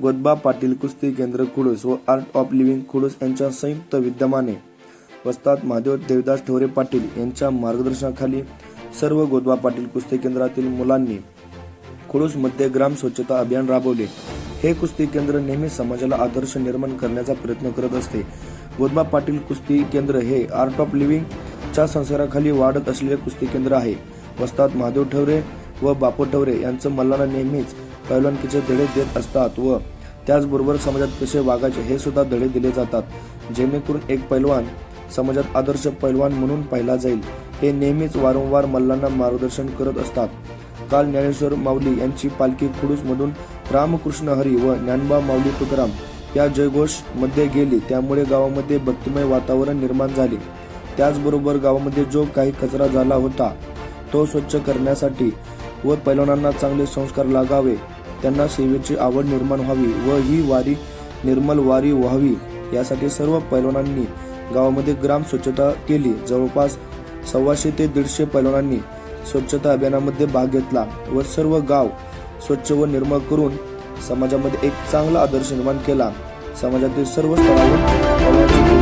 गोदबा पाटील कुस्ती केंद्र खुडूस व आर्ट ऑफ लिव्हिंग खुडूस यांच्या संयुक्त विद्यमाने वस्ताद महादेव देवदास ठोरे पाटील यांच्या मार्गदर्शनाखाली सर्व गोदबा पाटील कुस्ती केंद्रातील मुलांनी खुडूसमध्ये ग्राम स्वच्छता अभियान राबवले। हे कुस्ती केंद्र नेहमी समाजाला आदर्श निर्माण करण्याचा प्रयत्न करत असते। गोदबा पाटील कुस्ती केंद्र हे आर्ट ऑफ लिव्हिंग च्या संसाराखाली वाढत असलेले कुस्ती केंद्र आहे। वस्ताद महादेव ठवरे व बापू ठवरे यांचं मल्लांना नेहमीच पैलवानकीचे धडे देत असतात व त्याचबरोबर समाजात कसे वागायचे हे सुद्धा धडे दिले जातात, जेणेकरून एक पैलवान समाजात आदर्श पैलवान म्हणून पाहिला जाईल। हे नेहमीच वारंवार मल्लांना मार्गदर्शन करत असतात। काल ज्ञानेश्वर माऊली यांची पालखी खुडूस मधून रामकृष्ण हरी व ज्ञानबा माऊली तुकाराम या जयघोष मध्ये गेली, त्यामुळे गावामध्ये भक्तिमय वातावरण निर्माण झाले। त्याचबरोबर गावामध्ये जो काही कचरा झाला होता तो स्वच्छ करण्यासाठी व पैलवानांना चांगले संस्कार लागावे, त्यांना सेवेची आवड निर्माण व्हावी व ही वारी निर्मल वारी व्हावी यासाठी सर्व पैलवानांनी गावामध्ये ग्राम स्वच्छता केली। जवळपास 125 ते 150 पैलवानांनी स्वच्छता अभियानामध्ये भाग घेतला व सर्व गाव स्वच्छ व निर्मळ करून समाजामध्ये एक चांगला आदर्श निर्माण केला। समाजातील सर्व स्तरावर